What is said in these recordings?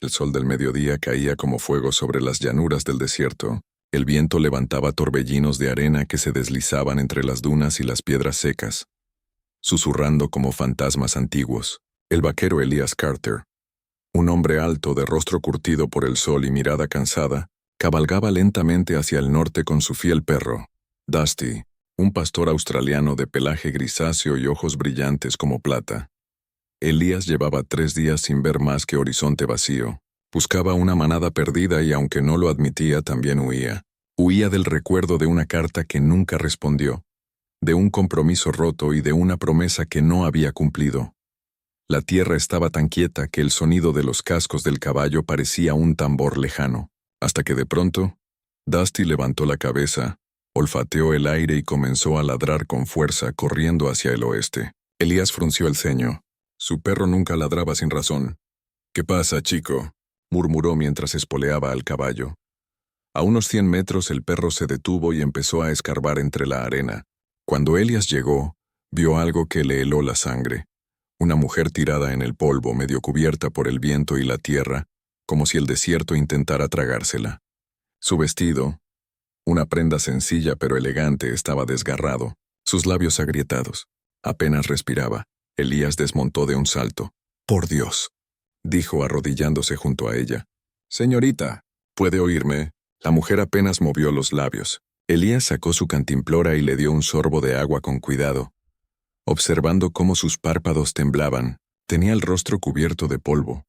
El sol del mediodía caía como fuego sobre las llanuras del desierto. El viento levantaba torbellinos de arena que se deslizaban entre las dunas y las piedras secas, susurrando como fantasmas antiguos. El vaquero Elias Carter, un hombre alto de rostro curtido por el sol y mirada cansada, cabalgaba lentamente hacia el norte con su fiel perro, Dusty, un pastor australiano de pelaje grisáceo y ojos brillantes como plata. Elías llevaba 3 días sin ver más que horizonte vacío. Buscaba una manada perdida y aunque no lo admitía, también huía. Huía del recuerdo de una carta que nunca respondió, de un compromiso roto y de una promesa que no había cumplido. La tierra estaba tan quieta que el sonido de los cascos del caballo parecía un tambor lejano, hasta que de pronto, Dusty levantó la cabeza, olfateó el aire y comenzó a ladrar con fuerza corriendo hacia el oeste. Elías frunció el ceño. Su perro nunca ladraba sin razón. «¿Qué pasa, chico?», murmuró mientras espoleaba al caballo. A unos 100 metros el perro se detuvo y empezó a escarbar entre la arena. Cuando Elías llegó, vio algo que le heló la sangre. Una mujer tirada en el polvo, medio cubierta por el viento y la tierra, como si el desierto intentara tragársela. Su vestido, una prenda sencilla pero elegante, estaba desgarrado, sus labios agrietados. Apenas respiraba. Elías desmontó de un salto. «¡Por Dios!», dijo arrodillándose junto a ella. «Señorita, ¿puede oírme?». La mujer apenas movió los labios. Elías sacó su cantimplora y le dio un sorbo de agua con cuidado, observando cómo sus párpados temblaban. Tenía el rostro cubierto de polvo,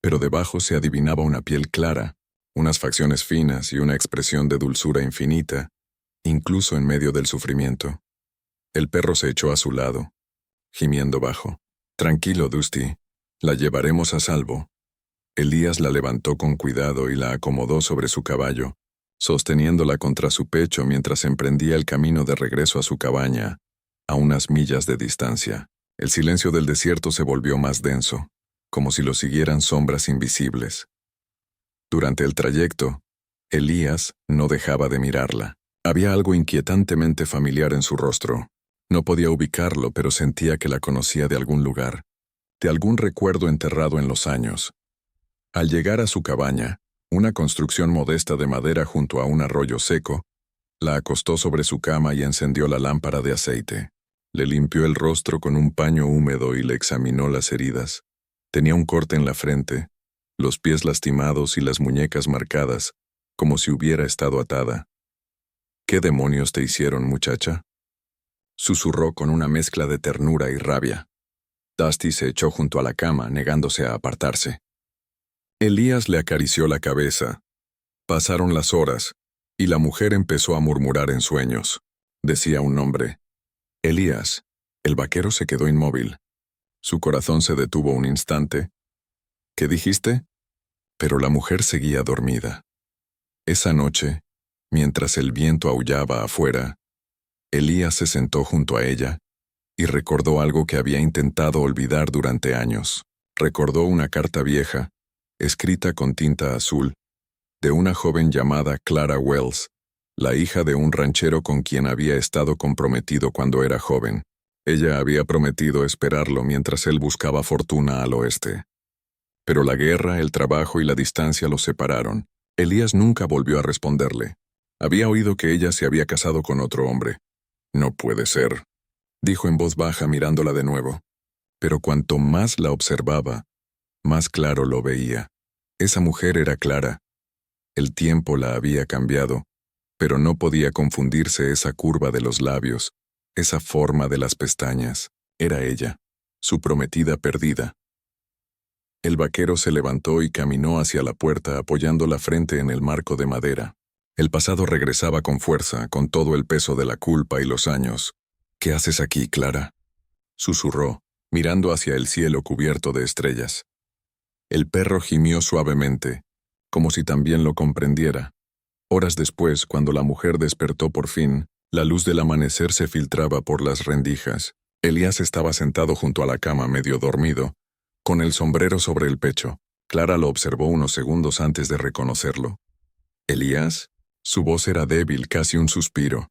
pero debajo se adivinaba una piel clara, unas facciones finas y una expresión de dulzura infinita, incluso en medio del sufrimiento. El perro se echó a su lado, gimiendo bajo. «Tranquilo, Dusty, la llevaremos a salvo». Elías la levantó con cuidado y la acomodó sobre su caballo, sosteniéndola contra su pecho mientras emprendía el camino de regreso a su cabaña, a unas millas de distancia. El silencio del desierto se volvió más denso, como si lo siguieran sombras invisibles. Durante el trayecto, Elías no dejaba de mirarla. Había algo inquietantemente familiar en su rostro. No podía ubicarlo, pero sentía que la conocía de algún lugar, de algún recuerdo enterrado en los años. Al llegar a su cabaña, una construcción modesta de madera junto a un arroyo seco, la acostó sobre su cama y encendió la lámpara de aceite. Le limpió el rostro con un paño húmedo y le examinó las heridas. Tenía un corte en la frente, los pies lastimados y las muñecas marcadas, como si hubiera estado atada. «¿Qué demonios te hicieron, muchacha?», susurró con una mezcla de ternura y rabia. Dusty se echó junto a la cama, negándose a apartarse. Elías le acarició la cabeza. Pasaron las horas, y la mujer empezó a murmurar en sueños. Decía un nombre. «Elías». El vaquero se quedó inmóvil. Su corazón se detuvo un instante. «¿Qué dijiste?». Pero la mujer seguía dormida. Esa noche, mientras el viento aullaba afuera, Elías se sentó junto a ella y recordó algo que había intentado olvidar durante años. Recordó una carta vieja, escrita con tinta azul, de una joven llamada Clara Wells, la hija de un ranchero con quien había estado comprometido cuando era joven. Ella había prometido esperarlo mientras él buscaba fortuna al oeste. Pero la guerra, el trabajo y la distancia los separaron. Elías nunca volvió a responderle. Había oído que ella se había casado con otro hombre. «No puede ser», dijo en voz baja mirándola de nuevo. Pero cuanto más la observaba, más claro lo veía. Esa mujer era Clara. El tiempo la había cambiado, pero no podía confundirse esa curva de los labios, esa forma de las pestañas. Era ella, su prometida perdida. El vaquero se levantó y caminó hacia la puerta apoyando la frente en el marco de madera. El pasado regresaba con fuerza, con todo el peso de la culpa y los años. «¿Qué haces aquí, Clara?», susurró, mirando hacia el cielo cubierto de estrellas. El perro gimió suavemente, como si también lo comprendiera. Horas después, cuando la mujer despertó por fin, la luz del amanecer se filtraba por las rendijas. Elías estaba sentado junto a la cama medio dormido, con el sombrero sobre el pecho. Clara lo observó unos segundos antes de reconocerlo. «¿Elías?». Su voz era débil, casi un suspiro.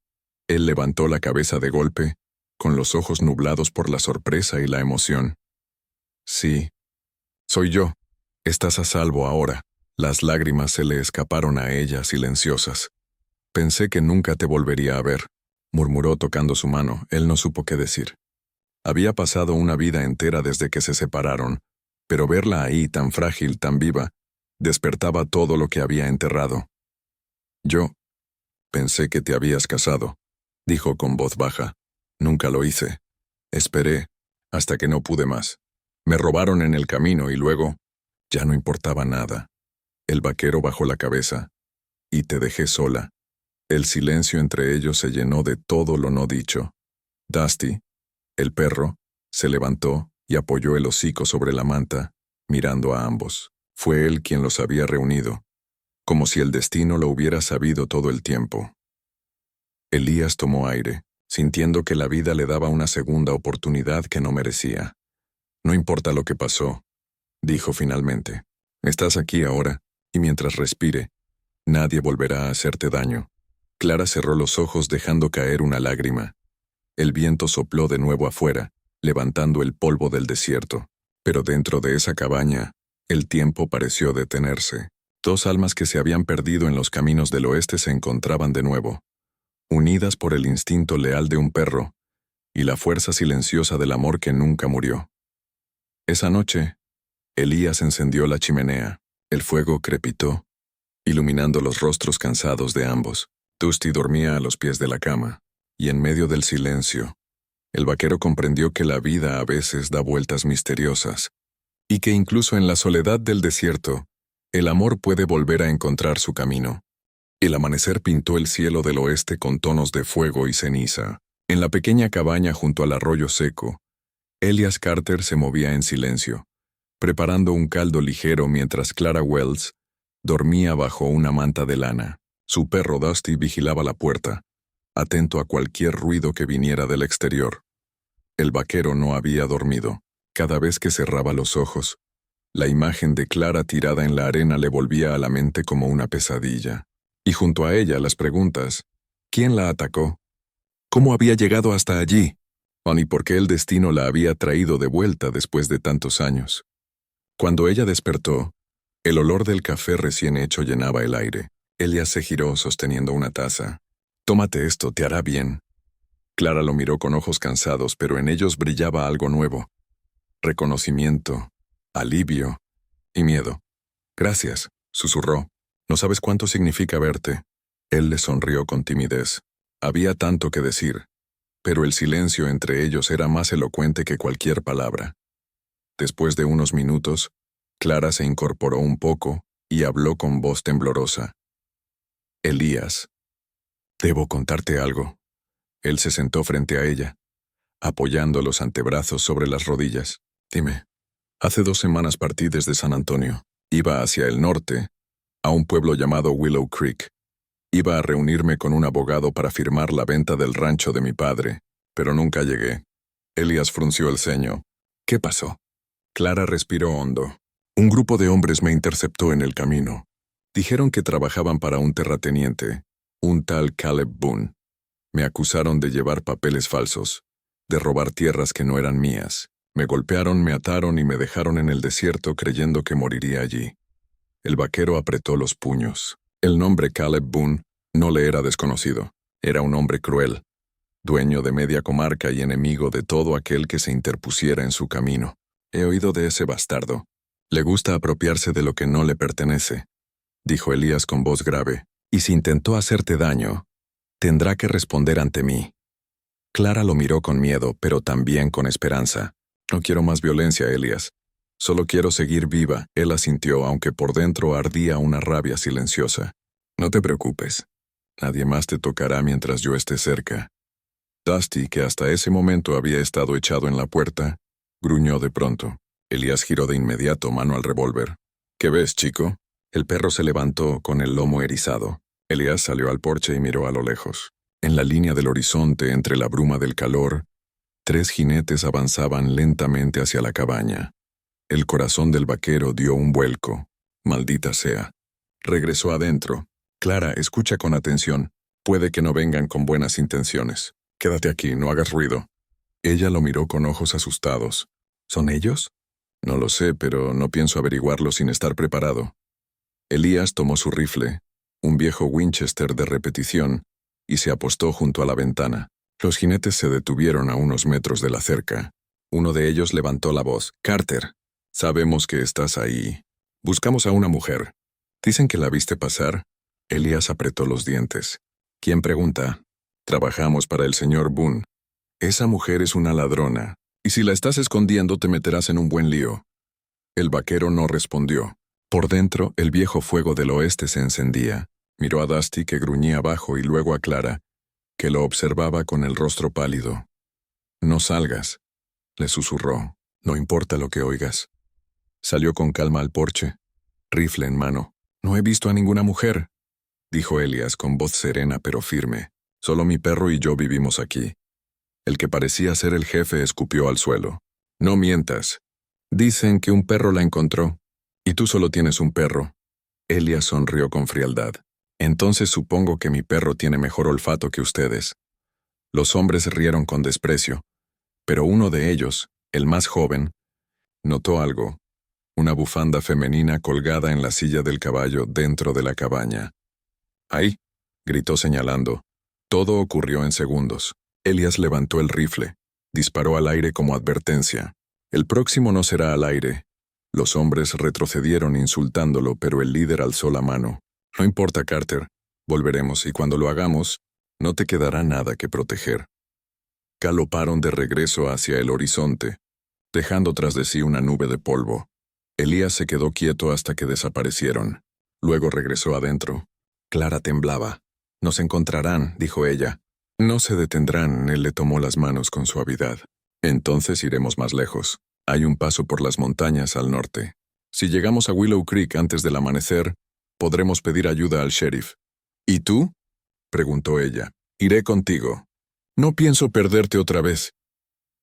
Él levantó la cabeza de golpe, con los ojos nublados por la sorpresa y la emoción. «Sí, soy yo». Estás a salvo ahora. Las lágrimas se le escaparon a ella silenciosas. Pensé que nunca te volvería a ver, murmuró tocando su mano. Él no supo qué decir. Había pasado una vida entera desde que se separaron, pero verla ahí tan frágil, tan viva, despertaba todo lo que había enterrado. Yo pensé que te habías casado, dijo con voz baja. Nunca lo hice. Esperé, hasta que no pude más. Me robaron en el camino y luego ya no importaba nada. El vaquero bajó la cabeza. Y te dejé sola. El silencio entre ellos se llenó de todo lo no dicho. Dusty, el perro, se levantó y apoyó el hocico sobre la manta, mirando a ambos. Fue él quien los había reunido, como si el destino lo hubiera sabido todo el tiempo. Elías tomó aire, sintiendo que la vida le daba una segunda oportunidad que no merecía. No importa lo que pasó, dijo finalmente. Estás aquí ahora, y mientras respire, nadie volverá a hacerte daño. Clara cerró los ojos dejando caer una lágrima. El viento sopló de nuevo afuera, levantando el polvo del desierto. Pero dentro de esa cabaña, el tiempo pareció detenerse. Dos almas que se habían perdido en los caminos del oeste se encontraban de nuevo, unidas por el instinto leal de un perro y la fuerza silenciosa del amor que nunca murió. Esa noche, Elías encendió la chimenea. El fuego crepitó, iluminando los rostros cansados de ambos. Dusty dormía a los pies de la cama, y en medio del silencio, el vaquero comprendió que la vida a veces da vueltas misteriosas, y que incluso en la soledad del desierto, el amor puede volver a encontrar su camino. El amanecer pintó el cielo del oeste con tonos de fuego y ceniza. En la pequeña cabaña junto al arroyo seco, Elias Carter se movía en silencio, preparando un caldo ligero mientras Clara Wells dormía bajo una manta de lana. Su perro Dusty vigilaba la puerta, atento a cualquier ruido que viniera del exterior. El vaquero no había dormido. Cada vez que cerraba los ojos, la imagen de Clara tirada en la arena le volvía a la mente como una pesadilla. Y junto a ella las preguntas: ¿quién la atacó? ¿Cómo había llegado hasta allí? ¿Y por qué el destino la había traído de vuelta después de tantos años? Cuando ella despertó, el olor del café recién hecho llenaba el aire. Elias se giró sosteniendo una taza. «Tómate esto, te hará bien». Clara lo miró con ojos cansados, pero en ellos brillaba algo nuevo. Reconocimiento, alivio y miedo. «Gracias», susurró. «No sabes cuánto significa verte». Él le sonrió con timidez. Había tanto que decir, pero el silencio entre ellos era más elocuente que cualquier palabra. Después de unos minutos, Clara se incorporó un poco y habló con voz temblorosa. «Elías, debo contarte algo». Él se sentó frente a ella, apoyando los antebrazos sobre las rodillas. «Dime». «Hace 2 semanas partí desde San Antonio. Iba hacia el norte, a un pueblo llamado Willow Creek. Iba a reunirme con un abogado para firmar la venta del rancho de mi padre, pero nunca llegué». Elías frunció el ceño. «¿Qué pasó?». Clara respiró hondo. «Un grupo de hombres me interceptó en el camino. Dijeron que trabajaban para un terrateniente, un tal Caleb Boone. Me acusaron de llevar papeles falsos, de robar tierras que no eran mías. Me golpearon, me ataron y me dejaron en el desierto creyendo que moriría allí». El vaquero apretó los puños. El nombre Caleb Boone no le era desconocido. Era un hombre cruel, dueño de media comarca y enemigo de todo aquel que se interpusiera en su camino. «He oído de ese bastardo. Le gusta apropiarse de lo que no le pertenece», dijo Elías con voz grave. «Y si intentó hacerte daño, tendrá que responder ante mí». Clara lo miró con miedo, pero también con esperanza. «No quiero más violencia, Elías. Solo quiero seguir viva», él asintió, aunque por dentro ardía una rabia silenciosa. «No te preocupes. Nadie más te tocará mientras yo esté cerca». Dusty, que hasta ese momento había estado echado en la puerta, gruñó de pronto. Elías giró de inmediato mano al revólver. «¿Qué ves, chico?». El perro se levantó con el lomo erizado. Elías salió al porche y miró a lo lejos. En la línea del horizonte, entre la bruma del calor, 3 jinetes avanzaban lentamente hacia la cabaña. El corazón del vaquero dio un vuelco. «Maldita sea». Regresó adentro. «Clara, escucha con atención. Puede que no vengan con buenas intenciones. Quédate aquí, no hagas ruido». Ella lo miró con ojos asustados. «¿Son ellos?». No lo sé, pero no pienso averiguarlo sin estar preparado. Elías tomó su rifle, un viejo Winchester de repetición, y se apostó junto a la ventana. Los jinetes se detuvieron a unos metros de la cerca. Uno de ellos levantó la voz. «Carter, sabemos que estás ahí. Buscamos a una mujer. Dicen que la viste pasar». Elías apretó los dientes. «¿Quién pregunta?» «Trabajamos para el señor Boone. Esa mujer es una ladrona, y si la estás escondiendo te meterás en un buen lío». El vaquero no respondió. Por dentro, el viejo fuego del oeste se encendía. Miró a Dusty, que gruñía abajo, y luego a Clara, que lo observaba con el rostro pálido. «No salgas», le susurró. «No importa lo que oigas». Salió con calma al porche, rifle en mano. «No he visto a ninguna mujer», dijo Elías con voz serena pero firme. «Solo mi perro y yo vivimos aquí». El que parecía ser el jefe escupió al suelo. «No mientas. Dicen que un perro la encontró. Y tú solo tienes un perro». Elías sonrió con frialdad. «Entonces supongo que mi perro tiene mejor olfato que ustedes». Los hombres rieron con desprecio, pero uno de ellos, el más joven, notó algo: una bufanda femenina colgada en la silla del caballo dentro de la cabaña. «¡Ahí!», gritó señalando. Todo ocurrió en segundos. Elías levantó el rifle, disparó al aire como advertencia. «El próximo no será al aire». Los hombres retrocedieron insultándolo, pero el líder alzó la mano. «No importa, Carter. Volveremos, y cuando lo hagamos, no te quedará nada que proteger». Galoparon de regreso hacia el horizonte, dejando tras de sí una nube de polvo. Elías se quedó quieto hasta que desaparecieron. Luego regresó adentro. Clara temblaba. «Nos encontrarán», dijo ella. «No se detendrán», él le tomó las manos con suavidad. «Entonces iremos más lejos. Hay un paso por las montañas al norte. Si llegamos a Willow Creek antes del amanecer, podremos pedir ayuda al sheriff». «¿Y tú?», preguntó ella. «Iré contigo. No pienso perderte otra vez».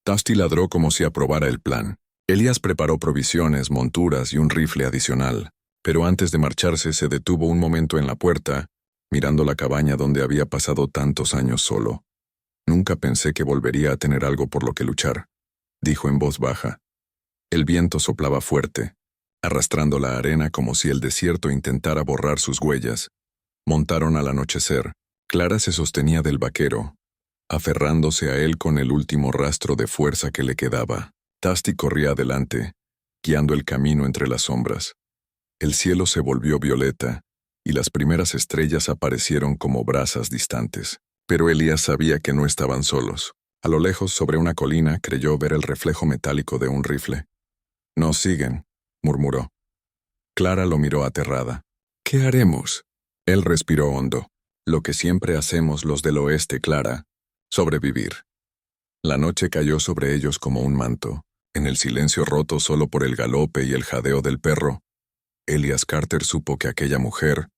Dusty ladró como si aprobara el plan. Elías preparó provisiones, monturas y un rifle adicional, pero antes de marcharse se detuvo un momento en la puerta, mirando la cabaña donde había pasado tantos años solo. «Nunca pensé que volvería a tener algo por lo que luchar», dijo en voz baja. El viento soplaba fuerte, arrastrando la arena como si el desierto intentara borrar sus huellas. Montaron al anochecer. Clara se sostenía del vaquero, aferrándose a él con el último rastro de fuerza que le quedaba. Dusty corría adelante, guiando el camino entre las sombras. El cielo se volvió violeta, y las primeras estrellas aparecieron como brasas distantes. Pero Elías sabía que no estaban solos. A lo lejos, sobre una colina, creyó ver el reflejo metálico de un rifle. «Nos siguen», murmuró. Clara lo miró aterrada. «¿Qué haremos?». Él respiró hondo. «Lo que siempre hacemos los del oeste, Clara. Sobrevivir». La noche cayó sobre ellos como un manto. En el silencio roto solo por el galope y el jadeo del perro, Elías Carter supo que aquella mujer,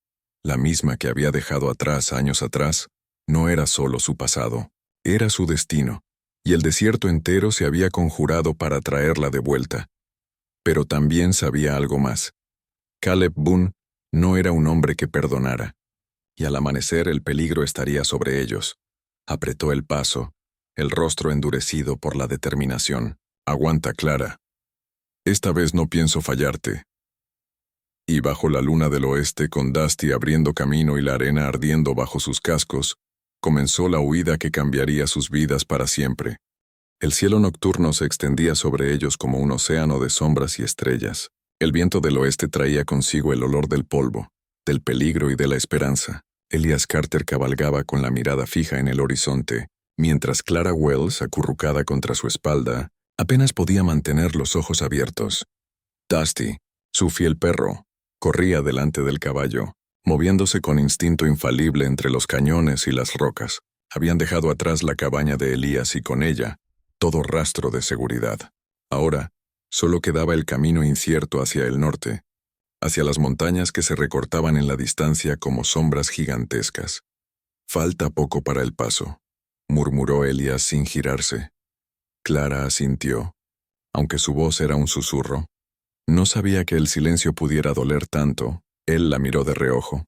la misma que había dejado atrás años atrás, no era solo su pasado, era su destino, y el desierto entero se había conjurado para traerla de vuelta. Pero también sabía algo más. Caleb Boone no era un hombre que perdonara, y al amanecer el peligro estaría sobre ellos. Apretó el paso, el rostro endurecido por la determinación. «Aguanta, Clara. Esta vez no pienso fallarte». Y bajo la luna del oeste, con Dusty abriendo camino y la arena ardiendo bajo sus cascos, comenzó la huida que cambiaría sus vidas para siempre. El cielo nocturno se extendía sobre ellos como un océano de sombras y estrellas. El viento del oeste traía consigo el olor del polvo, del peligro y de la esperanza. Elías Carter cabalgaba con la mirada fija en el horizonte, mientras Clara Wells, acurrucada contra su espalda, apenas podía mantener los ojos abiertos. Dusty, su fiel perro, corría delante del caballo, moviéndose con instinto infalible entre los cañones y las rocas. Habían dejado atrás la cabaña de Elías y con ella, todo rastro de seguridad. Ahora, solo quedaba el camino incierto hacia el norte, hacia las montañas que se recortaban en la distancia como sombras gigantescas. «Falta poco para el paso», murmuró Elías sin girarse. Clara asintió, aunque su voz era un susurro. No sabía que el silencio pudiera doler tanto. Él la miró de reojo.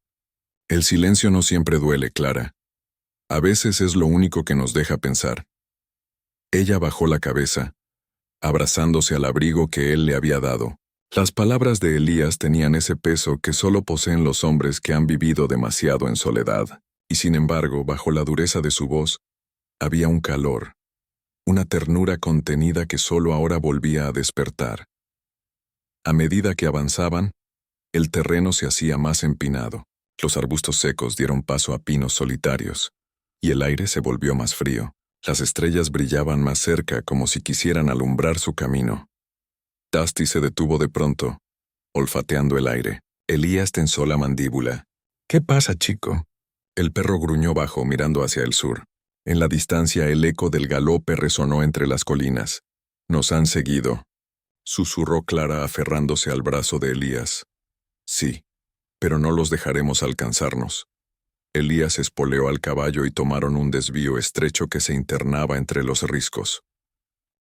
«El silencio no siempre duele, Clara. A veces es lo único que nos deja pensar». Ella bajó la cabeza, abrazándose al abrigo que él le había dado. Las palabras de Elías tenían ese peso que solo poseen los hombres que han vivido demasiado en soledad, y sin embargo, bajo la dureza de su voz, había un calor, una ternura contenida que solo ahora volvía a despertar. A medida que avanzaban, el terreno se hacía más empinado, los arbustos secos dieron paso a pinos solitarios, y el aire se volvió más frío. Las estrellas brillaban más cerca como si quisieran alumbrar su camino. Dusty se detuvo de pronto, olfateando el aire. Elías tensó la mandíbula. «¿Qué pasa, chico?» El perro gruñó bajo, mirando hacia el sur. En la distancia el eco del galope resonó entre las colinas. «Nos han seguido», susurró Clara aferrándose al brazo de Elías. «Sí, pero no los dejaremos alcanzarnos». Elías espoleó al caballo y tomaron un desvío estrecho que se internaba entre los riscos.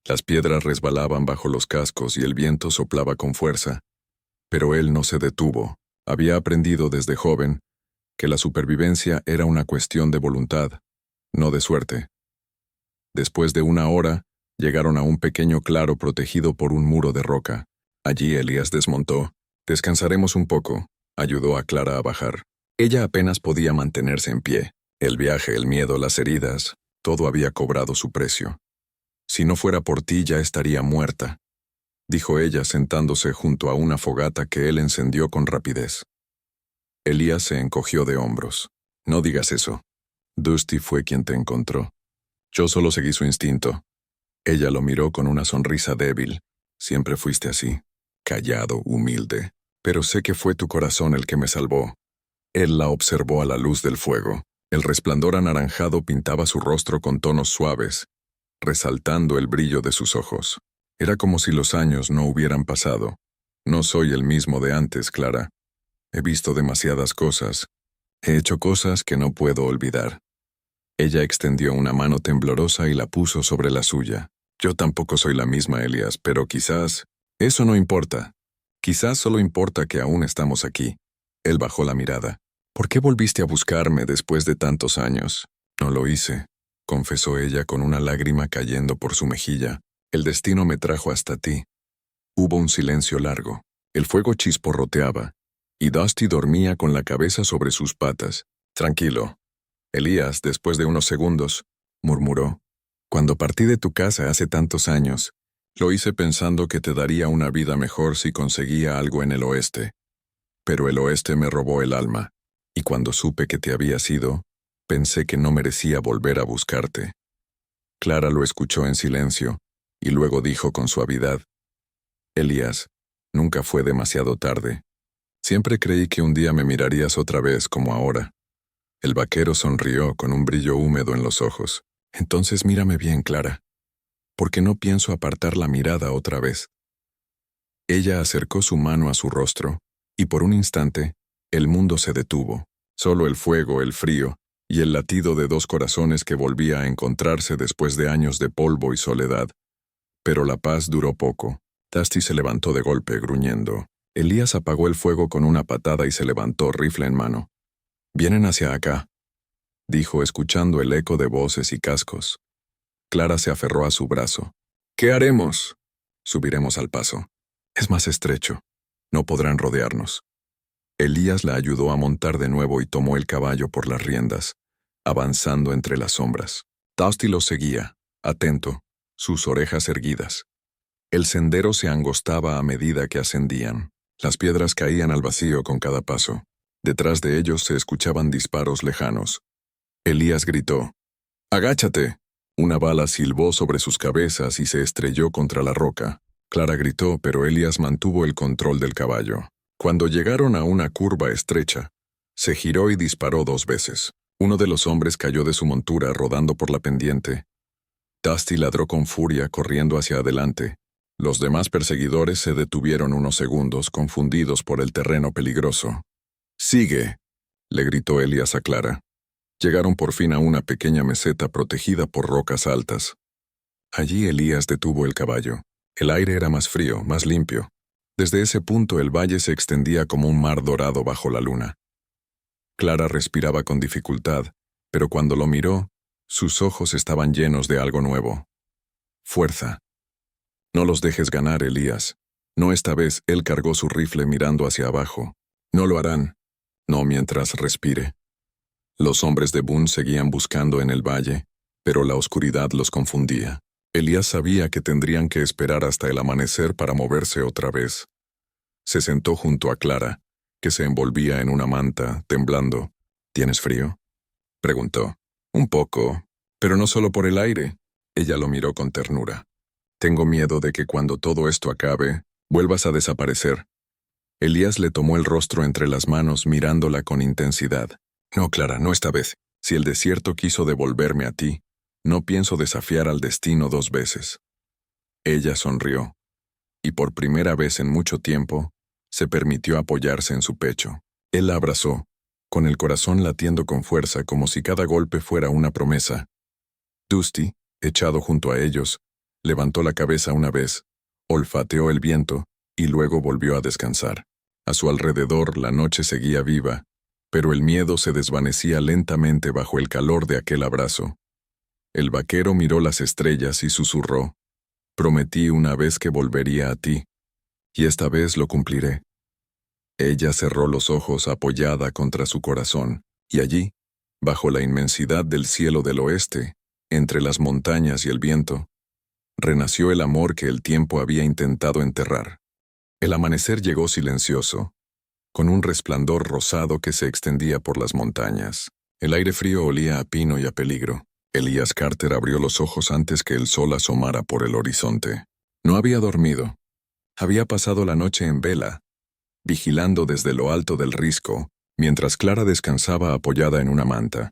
Las piedras resbalaban bajo los cascos y el viento soplaba con fuerza, pero él no se detuvo. Había aprendido desde joven que la supervivencia era una cuestión de voluntad, no de suerte. Después de una hora, llegaron a un pequeño claro protegido por un muro de roca. Allí Elías desmontó. «Descansaremos un poco», ayudó a Clara a bajar. Ella apenas podía mantenerse en pie. El viaje, el miedo, las heridas, todo había cobrado su precio. «Si no fuera por ti ya estaría muerta», dijo ella sentándose junto a una fogata que él encendió con rapidez. Elías se encogió de hombros. «No digas eso. Dusty fue quien te encontró. Yo solo seguí su instinto». Ella lo miró con una sonrisa débil. «Siempre fuiste así, callado, humilde. Pero sé que fue tu corazón el que me salvó». Él la observó a la luz del fuego. El resplandor anaranjado pintaba su rostro con tonos suaves, resaltando el brillo de sus ojos. Era como si los años no hubieran pasado. «No soy el mismo de antes, Clara. He visto demasiadas cosas. He hecho cosas que no puedo olvidar». Ella extendió una mano temblorosa y la puso sobre la suya. «Yo tampoco soy la misma, Elías, pero quizás... Eso no importa. Quizás solo importa que aún estamos aquí». Él bajó la mirada. «¿Por qué volviste a buscarme después de tantos años?» «No lo hice», confesó ella con una lágrima cayendo por su mejilla. «El destino me trajo hasta ti». Hubo un silencio largo. El fuego chisporroteaba, y Dusty dormía con la cabeza sobre sus patas. «Tranquilo». Elías, después de unos segundos, murmuró. «Cuando partí de tu casa hace tantos años, lo hice pensando que te daría una vida mejor si conseguía algo en el oeste. Pero el oeste me robó el alma, y cuando supe que te habías ido, pensé que no merecía volver a buscarte». Clara lo escuchó en silencio, y luego dijo con suavidad: «Elías, nunca fue demasiado tarde. Siempre creí que un día me mirarías otra vez como ahora». El vaquero sonrió con un brillo húmedo en los ojos. «Entonces mírame bien, Clara, porque no pienso apartar la mirada otra vez». Ella acercó su mano a su rostro, y por un instante, el mundo se detuvo. Solo el fuego, el frío, y el latido de dos corazones que volvía a encontrarse después de años de polvo y soledad. Pero la paz duró poco. Dusty se levantó de golpe, gruñendo. Elías apagó el fuego con una patada y se levantó, rifle en mano. «Vienen hacia acá», dijo, escuchando el eco de voces y cascos. Clara se aferró a su brazo. «¿Qué haremos?» «Subiremos al paso. Es más estrecho. No podrán rodearnos». Elías la ayudó a montar de nuevo y tomó el caballo por las riendas, avanzando entre las sombras. Dusty los seguía, atento, sus orejas erguidas. El sendero se angostaba a medida que ascendían. Las piedras caían al vacío con cada paso. Detrás de ellos se escuchaban disparos lejanos. Elías gritó: «¡Agáchate!». Una bala silbó sobre sus cabezas y se estrelló contra la roca. Clara gritó, pero Elías mantuvo el control del caballo. Cuando llegaron a una curva estrecha, se giró y disparó 2 veces. Uno de los hombres cayó de su montura rodando por la pendiente. Dusty ladró con furia, corriendo hacia adelante. Los demás perseguidores se detuvieron unos segundos, confundidos por el terreno peligroso. «¡Sigue!», le gritó Elías a Clara. Llegaron por fin a una pequeña meseta protegida por rocas altas. Allí Elías detuvo el caballo. El aire era más frío, más limpio. Desde ese punto el valle se extendía como un mar dorado bajo la luna. Clara respiraba con dificultad, pero cuando lo miró, sus ojos estaban llenos de algo nuevo. Fuerza. No los dejes ganar, Elías. No esta vez, él cargó su rifle mirando hacia abajo. No lo harán. No mientras respire. Los hombres de Boone seguían buscando en el valle, pero la oscuridad los confundía. Elías sabía que tendrían que esperar hasta el amanecer para moverse otra vez. Se sentó junto a Clara, que se envolvía en una manta, temblando. ¿Tienes frío?, preguntó. Un poco, pero no solo por el aire. Ella lo miró con ternura. Tengo miedo de que cuando todo esto acabe, vuelvas a desaparecer. Elías le tomó el rostro entre las manos mirándola con intensidad. No, Clara, no esta vez. Si el desierto quiso devolverme a ti, no pienso desafiar al destino 2 veces. Ella sonrió, y por primera vez en mucho tiempo, se permitió apoyarse en su pecho. Él la abrazó, con el corazón latiendo con fuerza como si cada golpe fuera una promesa. Dusty, echado junto a ellos, levantó la cabeza una vez, olfateó el viento y luego volvió a descansar. A su alrededor la noche seguía viva, pero el miedo se desvanecía lentamente bajo el calor de aquel abrazo. El vaquero miró las estrellas y susurró: prometí una vez que volvería a ti, y esta vez lo cumpliré. Ella cerró los ojos apoyada contra su corazón, y allí, bajo la inmensidad del cielo del oeste, entre las montañas y el viento, renació el amor que el tiempo había intentado enterrar. El amanecer llegó silencioso, con un resplandor rosado que se extendía por las montañas. El aire frío olía a pino y a peligro. Elías Carter abrió los ojos antes que el sol asomara por el horizonte. No había dormido. Había pasado la noche en vela, vigilando desde lo alto del risco, mientras Clara descansaba apoyada en una manta.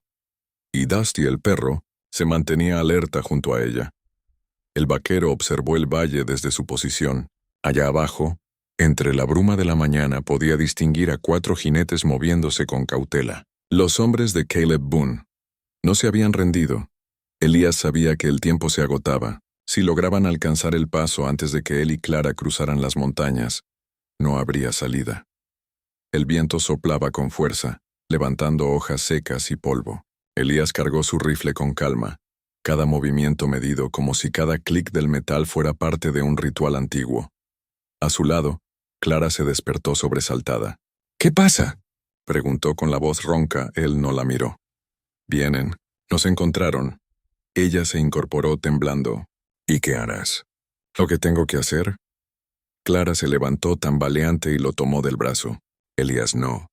Y Dusty, el perro, se mantenía alerta junto a ella. El vaquero observó el valle desde su posición. Allá abajo, entre la bruma de la mañana, podía distinguir a 4 jinetes moviéndose con cautela. Los hombres de Caleb Boone no se habían rendido. Elías sabía que el tiempo se agotaba. Si lograban alcanzar el paso antes de que él y Clara cruzaran las montañas, no habría salida. El viento soplaba con fuerza, levantando hojas secas y polvo. Elías cargó su rifle con calma, cada movimiento medido como si cada clic del metal fuera parte de un ritual antiguo. A su lado, Clara se despertó sobresaltada. «¿Qué pasa?», preguntó con la voz ronca. Él no la miró. «Vienen. Nos encontraron». Ella se incorporó temblando. «¿Y qué harás?». «Lo que tengo que hacer». Clara se levantó tambaleante y lo tomó del brazo. «Elías, no.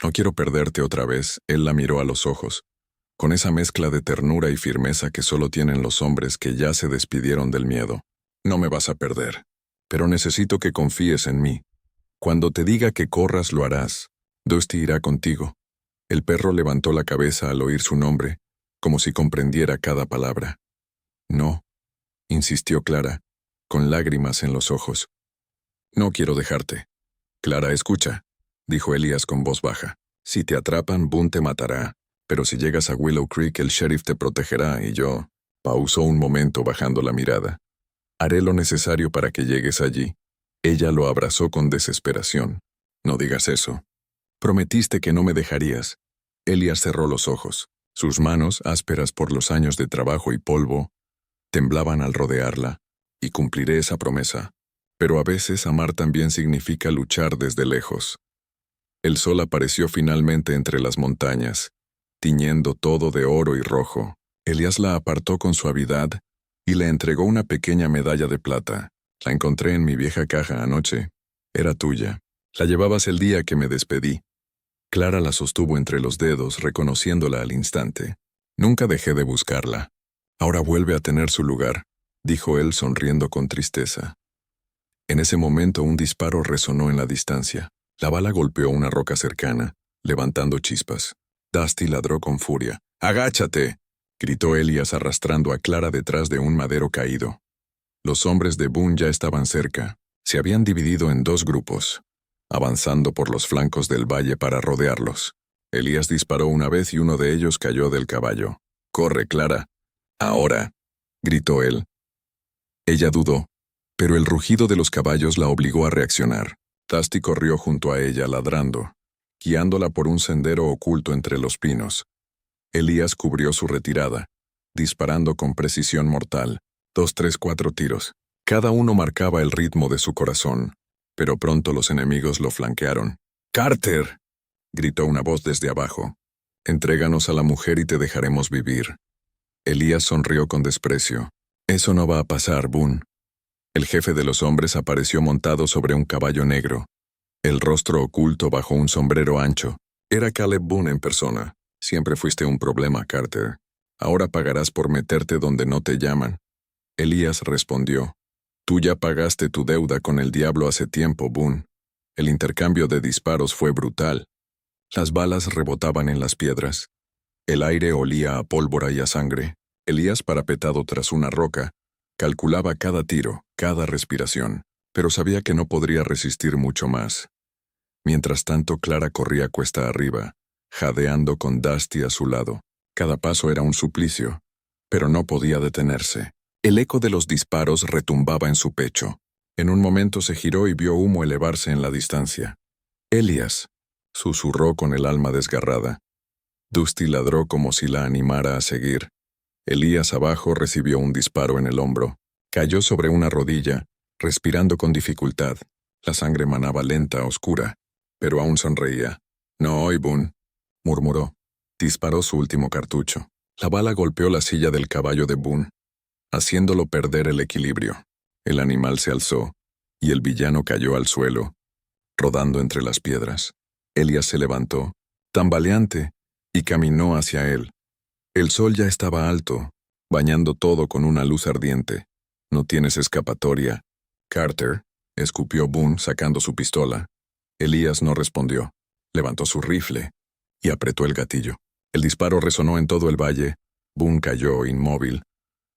No quiero perderte otra vez». Él la miró a los ojos, con esa mezcla de ternura y firmeza que solo tienen los hombres que ya se despidieron del miedo. «No me vas a perder, pero necesito que confíes en mí. Cuando te diga que corras, lo harás. Dusty irá contigo». El perro levantó la cabeza al oír su nombre, como si comprendiera cada palabra. «No», insistió Clara, con lágrimas en los ojos. «No quiero dejarte». «Clara, escucha», dijo Elías con voz baja. «Si te atrapan, Boone te matará, pero si llegas a Willow Creek, el sheriff te protegerá y yo». Pausó un momento bajando la mirada. «Haré lo necesario para que llegues allí». Ella lo abrazó con desesperación. «No digas eso. Prometiste que no me dejarías». Elías cerró los ojos. Sus manos, ásperas por los años de trabajo y polvo, temblaban al rodearla. «Y cumpliré esa promesa. Pero a veces amar también significa luchar desde lejos». El sol apareció finalmente entre las montañas, tiñendo todo de oro y rojo. Elías la apartó con suavidad y le entregó una pequeña medalla de plata. «La encontré en mi vieja caja anoche. Era tuya. La llevabas el día que me despedí». Clara la sostuvo entre los dedos, reconociéndola al instante. «Nunca dejé de buscarla. Ahora vuelve a tener su lugar», dijo él sonriendo con tristeza. En ese momento un disparo resonó en la distancia. La bala golpeó una roca cercana, levantando chispas. Dusty ladró con furia. «¡Agáchate!», gritó Elías arrastrando a Clara detrás de un madero caído. Los hombres de Boone ya estaban cerca. Se habían dividido en 2 grupos, avanzando por los flancos del valle para rodearlos. Elías disparó una vez y uno de ellos cayó del caballo. «¡Corre, Clara! Ahora», gritó él. Ella dudó, pero el rugido de los caballos la obligó a reaccionar. Dusty corrió junto a ella ladrando, guiándola por un sendero oculto entre los pinos. Elías cubrió su retirada, disparando con precisión mortal. 2, 3, 4 tiros. Cada uno marcaba el ritmo de su corazón, pero pronto los enemigos lo flanquearon. ¡Carter!, gritó una voz desde abajo. «Entréganos a la mujer y te dejaremos vivir». Elías sonrió con desprecio. «Eso no va a pasar, Boone». El jefe de los hombres apareció montado sobre un caballo negro, el rostro oculto bajo un sombrero ancho. Era Caleb Boone en persona. «Siempre fuiste un problema, Carter. Ahora pagarás por meterte donde no te llaman». Elías respondió. «Tú ya pagaste tu deuda con el diablo hace tiempo, Boone». El intercambio de disparos fue brutal. Las balas rebotaban en las piedras. El aire olía a pólvora y a sangre. Elías, parapetado tras una roca, calculaba cada tiro, cada respiración, pero sabía que no podría resistir mucho más. Mientras tanto, Clara corría cuesta arriba, jadeando con Dusty a su lado. Cada paso era un suplicio, pero no podía detenerse. El eco de los disparos retumbaba en su pecho. En un momento se giró y vio humo elevarse en la distancia. «Elías», susurró con el alma desgarrada. Dusty ladró como si la animara a seguir. Elías abajo recibió un disparo en el hombro. Cayó sobre una rodilla, respirando con dificultad. La sangre manaba lenta, oscura, pero aún sonreía. «No hoy, Boone», murmuró. Disparó su último cartucho. La bala golpeó la silla del caballo de Boone, haciéndolo perder el equilibrio. El animal se alzó, y el villano cayó al suelo, rodando entre las piedras. Elías se levantó, tambaleante, y caminó hacia él. El sol ya estaba alto, bañando todo con una luz ardiente. «No tienes escapatoria, Carter», escupió Boone sacando su pistola. Elías no respondió. Levantó su rifle y apretó el gatillo. El disparo resonó en todo el valle. Boone cayó inmóvil.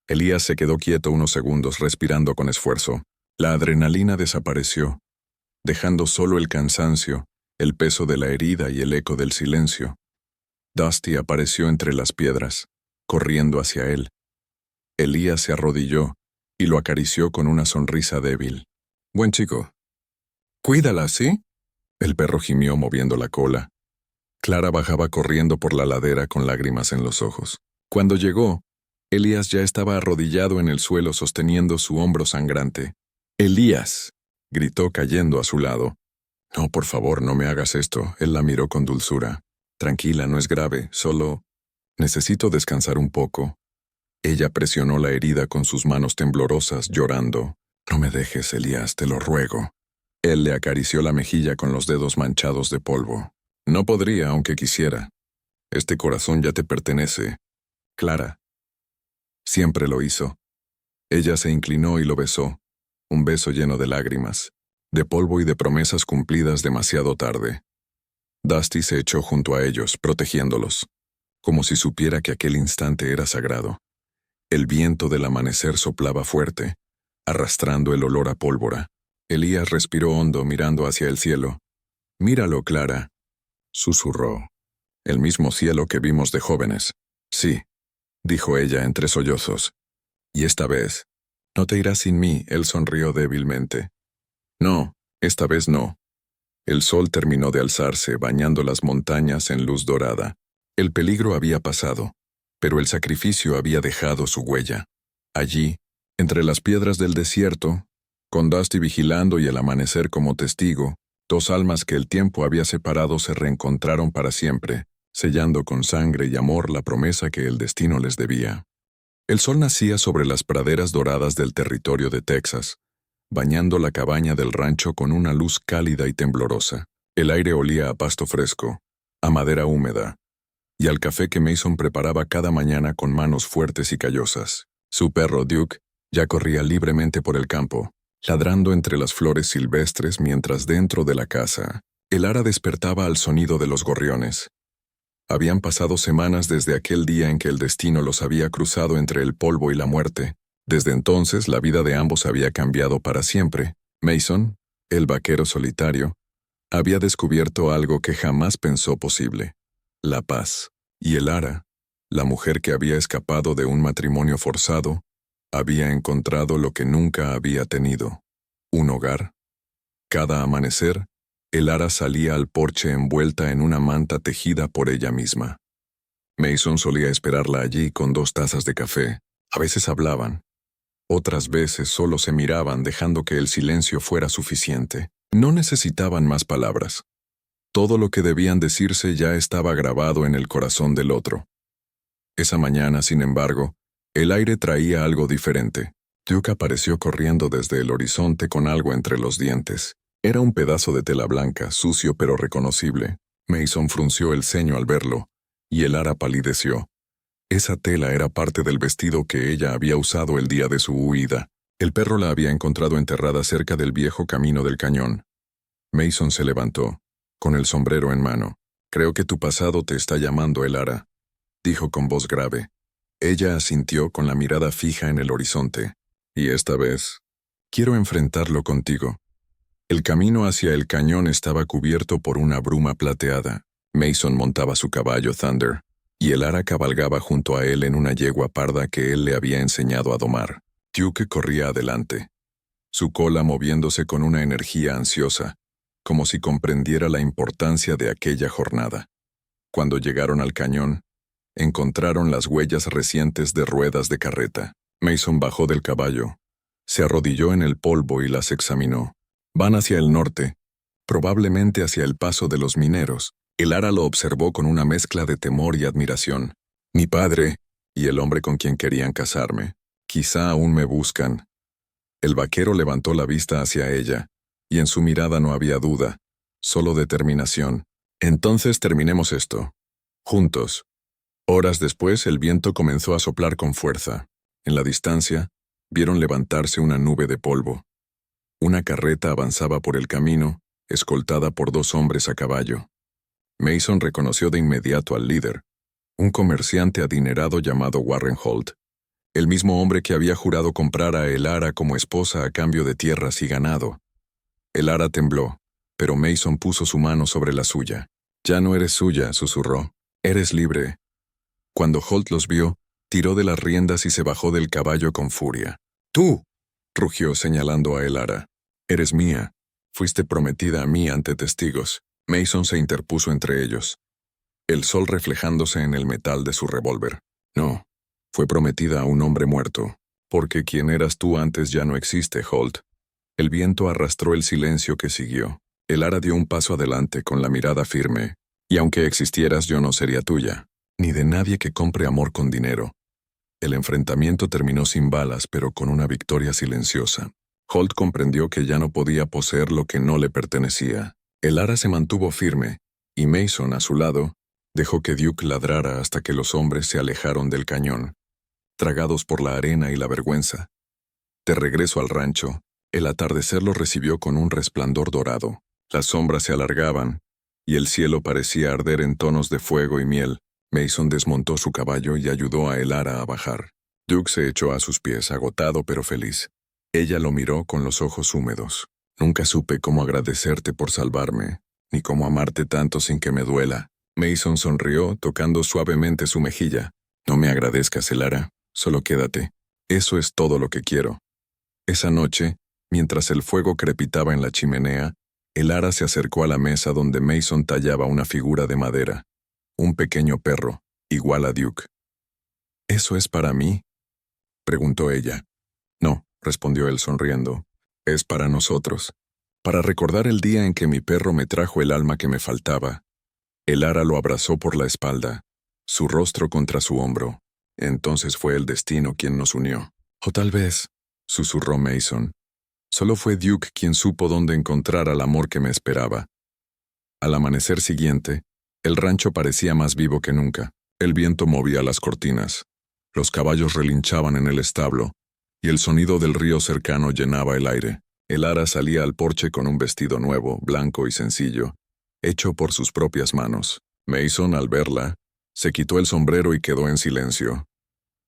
Elías se quedó quieto unos segundos, respirando con esfuerzo. La adrenalina desapareció, dejando solo el cansancio, el peso de la herida y el eco del silencio. Dusty apareció entre las piedras, corriendo hacia él. Elías se arrodilló y lo acarició con una sonrisa débil. «Buen chico. Cuídala, ¿sí?». El perro gimió moviendo la cola. Clara bajaba corriendo por la ladera con lágrimas en los ojos. Cuando llegó, Elías ya estaba arrodillado en el suelo sosteniendo su hombro sangrante. «Elías», gritó cayendo a su lado. «No, por favor, no me hagas esto». Él la miró con dulzura. «Tranquila, no es grave, solo necesito descansar un poco». Ella presionó la herida con sus manos temblorosas, llorando. «No me dejes, Elías, te lo ruego». Él le acarició la mejilla con los dedos manchados de polvo. «No podría, aunque quisiera. Este corazón ya te pertenece, Clara». Siempre lo hizo. Ella se inclinó y lo besó, un beso lleno de lágrimas, de polvo y de promesas cumplidas demasiado tarde. Dusty se echó junto a ellos, protegiéndolos, como si supiera que aquel instante era sagrado. El viento del amanecer soplaba fuerte, arrastrando el olor a pólvora. Elías respiró hondo mirando hacia el cielo. «Míralo, Clara», susurró. «El mismo cielo que vimos de jóvenes». «Sí», dijo ella entre sollozos. «Y esta vez, no te irás sin mí», él sonrió débilmente. «No, esta vez no». El sol terminó de alzarse, bañando las montañas en luz dorada. El peligro había pasado, pero el sacrificio había dejado su huella. Allí, entre las piedras del desierto, con Dusty vigilando y el amanecer como testigo, dos almas que el tiempo había separado se reencontraron para siempre, sellando con sangre y amor la promesa que el destino les debía. El sol nacía sobre las praderas doradas del territorio de Texas, bañando la cabaña del rancho con una luz cálida y temblorosa. El aire olía a pasto fresco, a madera húmeda, y al café que Mason preparaba cada mañana con manos fuertes y callosas. Su perro Duke ya corría libremente por el campo, ladrando entre las flores silvestres mientras dentro de la casa, el ara despertaba al sonido de los gorriones. Habían pasado semanas desde aquel día en que el destino los había cruzado entre el polvo y la muerte. Desde entonces la vida de ambos había cambiado para siempre. Mason, el vaquero solitario, había descubierto algo que jamás pensó posible: la paz. Y el ara, la mujer que había escapado de un matrimonio forzado, había encontrado lo que nunca había tenido: un hogar. Cada amanecer, el ara salía al porche envuelta en una manta tejida por ella misma. Mason solía esperarla allí con 2 tazas de café. A veces hablaban. Otras veces solo se miraban dejando que el silencio fuera suficiente. No necesitaban más palabras. Todo lo que debían decirse ya estaba grabado en el corazón del otro. Esa mañana, sin embargo, el aire traía algo diferente. Duke apareció corriendo desde el horizonte con algo entre los dientes. Era un pedazo de tela blanca, sucio pero reconocible. Mason frunció el ceño al verlo, y Elara palideció. Esa tela era parte del vestido que ella había usado el día de su huida. El perro la había encontrado enterrada cerca del viejo camino del cañón. Mason se levantó, con el sombrero en mano. «Creo que tu pasado te está llamando, Elara», dijo con voz grave. Ella asintió con la mirada fija en el horizonte. «Y esta vez, quiero enfrentarlo contigo». El camino hacia el cañón estaba cubierto por una bruma plateada. Mason montaba su caballo Thunder, y Elara cabalgaba junto a él en una yegua parda que él le había enseñado a domar. Duke corría adelante, su cola moviéndose con una energía ansiosa, como si comprendiera la importancia de aquella jornada. Cuando llegaron al cañón, encontraron las huellas recientes de ruedas de carreta. Mason bajó del caballo, se arrodilló en el polvo y las examinó. Van hacia el norte, probablemente hacia el paso de los mineros. Elara lo observó con una mezcla de temor y admiración. Mi padre y el hombre con quien querían casarme. Quizá aún me buscan. El vaquero levantó la vista hacia ella, y en su mirada no había duda, solo determinación. Entonces terminemos esto. Juntos. Horas después el viento comenzó a soplar con fuerza. En la distancia, vieron levantarse una nube de polvo. Una carreta avanzaba por el camino, escoltada por 2 hombres a caballo. Mason reconoció de inmediato al líder, un comerciante adinerado llamado Warren Holt, el mismo hombre que había jurado comprar a Elara como esposa a cambio de tierras y ganado. Elara tembló, pero Mason puso su mano sobre la suya. «Ya no eres suya», susurró. «Eres libre». Cuando Holt los vio, tiró de las riendas y se bajó del caballo con furia. «¡Tú!», rugió señalando a Elara. «Eres mía. Fuiste prometida a mí ante testigos». Mason se interpuso entre ellos, el sol reflejándose en el metal de su revólver. «No, fue prometida a un hombre muerto, porque quien eras tú antes ya no existe, Holt». El viento arrastró el silencio que siguió. Elara dio un paso adelante con la mirada firme. «Y aunque existieras, yo no sería tuya, ni de nadie que compre amor con dinero». El enfrentamiento terminó sin balas, pero con una victoria silenciosa. Holt comprendió que ya no podía poseer lo que no le pertenecía. Elara se mantuvo firme, y Mason, a su lado, dejó que Duke ladrara hasta que los hombres se alejaron del cañón, tragados por la arena y la vergüenza. De regreso al rancho, el atardecer los recibió con un resplandor dorado. Las sombras se alargaban, y el cielo parecía arder en tonos de fuego y miel. Mason desmontó su caballo y ayudó a Elara a bajar. Duke se echó a sus pies, agotado pero feliz. Ella lo miró con los ojos húmedos. «Nunca supe cómo agradecerte por salvarme, ni cómo amarte tanto sin que me duela». Mason sonrió, tocando suavemente su mejilla. «No me agradezcas, Elara, solo quédate. Eso es todo lo que quiero». Esa noche, mientras el fuego crepitaba en la chimenea, Elara se acercó a la mesa donde Mason tallaba una figura de madera. Un pequeño perro, igual a Duke. «¿Eso es para mí?», preguntó ella. «No», respondió él sonriendo. «Es para nosotros. Para recordar el día en que mi perro me trajo el alma que me faltaba». Elara lo abrazó por la espalda, su rostro contra su hombro. «Entonces fue el destino quien nos unió». «O tal vez», susurró Mason, «solo fue Duke quien supo dónde encontrar al amor que me esperaba». Al amanecer siguiente, el rancho parecía más vivo que nunca. El viento movía las cortinas, los caballos relinchaban en el establo, y el sonido del río cercano llenaba el aire. Elara salía al porche con un vestido nuevo, blanco y sencillo, hecho por sus propias manos. Mason, al verla, se quitó el sombrero y quedó en silencio.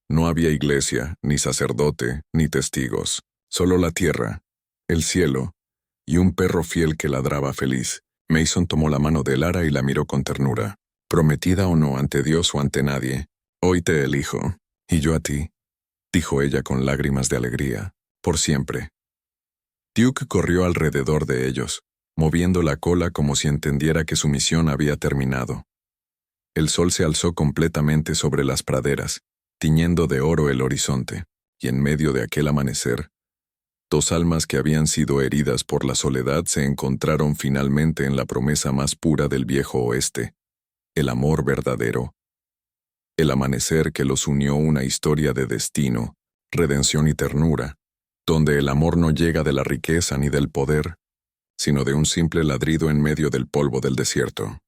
No había iglesia, ni sacerdote, ni testigos, solo la tierra, el cielo, y un perro fiel que ladraba feliz. Mason tomó la mano de Elara y la miró con ternura. «Prometida o no ante Dios o ante nadie, hoy te elijo, y yo a ti», dijo ella con lágrimas de alegría. «Por siempre». Duke corrió alrededor de ellos, moviendo la cola como si entendiera que su misión había terminado. El sol se alzó completamente sobre las praderas, tiñendo de oro el horizonte. y en medio de aquel amanecer, dos almas que habían sido heridas por la soledad se encontraron finalmente en la promesa más pura del viejo oeste, el amor verdadero. El amanecer que los unió una historia de destino, redención y ternura, donde el amor no llega de la riqueza ni del poder, sino de un simple ladrido en medio del polvo del desierto.